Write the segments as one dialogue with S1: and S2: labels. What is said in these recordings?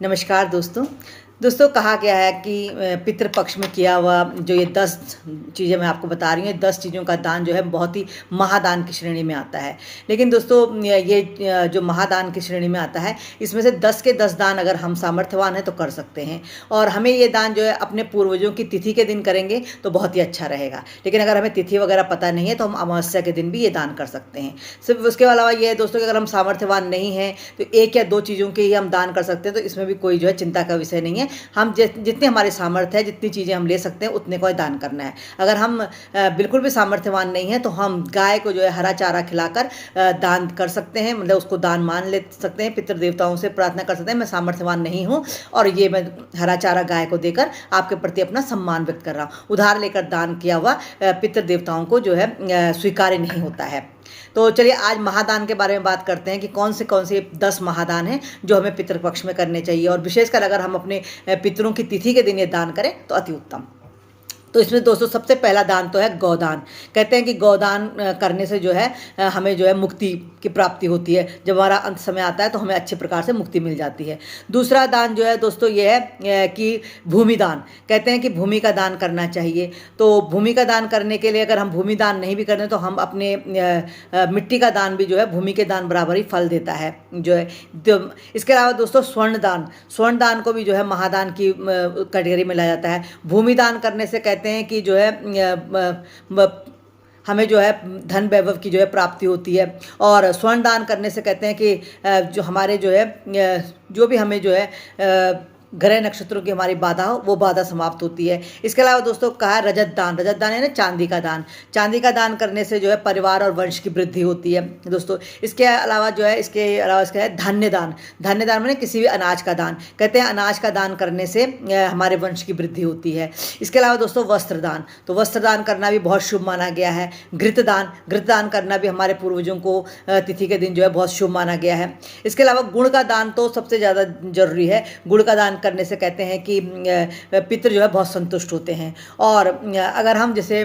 S1: नमस्कार दोस्तों। दोस्तों कहा गया है कि पितृपक्ष में किया हुआ जो ये 10 चीज़ें मैं आपको बता रही हूँ, ये 10 चीज़ों का दान जो है बहुत ही महादान की श्रेणी में आता है। लेकिन दोस्तों ये जो महादान की श्रेणी में आता है, इसमें से 10 के 10 दान अगर हम सामर्थ्यवान हैं तो कर सकते हैं। और हमें ये दान जो है अपने पूर्वजों की तिथि के दिन करेंगे तो बहुत ही अच्छा रहेगा। लेकिन अगर हमें तिथि वगैरह पता नहीं है तो हम अमावस्या के दिन भी ये दान कर सकते हैं। सिर्फ उसके अलावा ये है दोस्तों कि अगर हम सामर्थ्यवान नहीं हैं तो 1 या 2 चीज़ों के ही हम दान कर सकते हैं, तो इसमें भी कोई जो है चिंता का विषय नहीं है। हम जितने हमारे सामर्थ्य है, जितनी चीज़ें हम ले सकते हैं उतने को दान करना है। अगर हम बिल्कुल भी सामर्थ्यवान नहीं है तो हम गाय को जो है हरा चारा खिलाकर दान कर सकते हैं, मतलब उसको दान मान ले सकते हैं। पितृ देवताओं से प्रार्थना कर सकते हैं, मैं सामर्थ्यवान नहीं हूँ और ये मैं हरा चारा गाय को देकर आपके प्रति अपना सम्मान व्यक्त कर रहा हूँ। उधार लेकर दान किया हुआ पितृ देवताओं को जो है स्वीकार्य नहीं होता है। तो चलिए आज महादान के बारे में बात करते हैं कि कौन से 10 महादान हैं जो हमें पितृपक्ष में करने चाहिए, और विशेषकर अगर हम अपने पितरों की तिथि के दिन ये दान करें तो अति उत्तम। तो इसमें दोस्तों सबसे पहला दान तो है गौदान। कहते हैं कि गौदान करने से जो है हमें जो है मुक्ति की प्राप्ति होती है। जब हमारा अंत समय आता है तो हमें अच्छे प्रकार से मुक्ति मिल जाती है। दूसरा दान जो है दोस्तों ये है कि भूमि दान। कहते हैं कि भूमि का दान करना चाहिए। तो भूमि का दान करने के लिए अगर हम भूमि दान नहीं भी करें तो हम अपने मिट्टी का दान भी जो है भूमि के दान बराबर ही फल देता है जो है। इसके अलावा दोस्तों स्वर्ण दान को भी जो है महादान की कैटेगरी में लाया जाता है। भूमि दान करने से कहते हैं कि जो है हमें जो है धन वैभव की जो है प्राप्ति होती है। और स्वर्ण दान करने से कहते हैं कि जो हमारे जो है जो भी हमें जो है ग्रह नक्षत्रों की हमारी बाधा हो वो बाधा समाप्त होती है। इसके अलावा दोस्तों कहा है रजत दान है ना, चांदी का दान। चांदी का दान करने से जो है परिवार और वंश की वृद्धि होती है दोस्तों। इसके अलावा इसका है धान्य दान माने किसी भी अनाज का दान। कहते हैं अनाज का दान करने से हमारे वंश की वृद्धि होती है। इसके अलावा दोस्तों वस्त्र दान, तो वस्त्र दान करना भी बहुत शुभ माना गया है। घृत दान करना भी हमारे पूर्वजों को तिथि के दिन जो है बहुत शुभ माना गया है। इसके अलावा गुड़ का दान तो सबसे ज़्यादा जरूरी है। गुड़ का दान करने से कहते हैं कि पितृ जो है बहुत संतुष्ट होते हैं। और अगर हम जैसे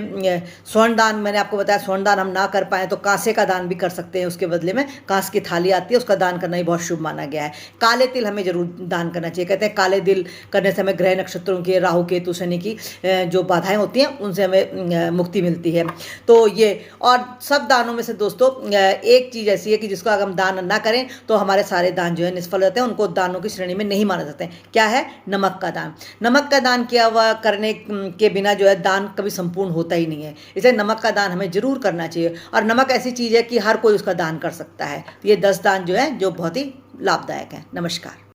S1: स्वर्ण दान, मैंने आपको बताया स्वर्ण दान हम ना कर पाए तो कांसे का दान भी कर सकते हैं। उसके बदले में कांस की थाली आती है, उसका दान करना ही बहुत शुभ माना गया है। काले तिल हमें जरूर दान करना चाहिए। कहते हैं काले तिल करने से हमें ग्रह नक्षत्रों के, राहु केतु शनि की जो बाधाएं होती हैं उनसे हमें मुक्ति मिलती है। तो ये और सब दानों में से दोस्तों एक चीज़ ऐसी है कि जिसको अगर हम दान ना करें तो हमारे सारे दान जो है निष्फल होते हैं, उनको दानों की श्रेणी में नहीं माना जाते हैं। क्या है? नमक का दान। नमक का दान किया हुआ करने के बिना जो है दान कभी संपूर्ण होता ही नहीं है। इसलिए नमक का दान हमें जरूर करना चाहिए। और नमक ऐसी चीज़ है कि हर कोई उसका दान कर सकता है। ये 10 दान जो है जो बहुत ही लाभदायक है। नमस्कार।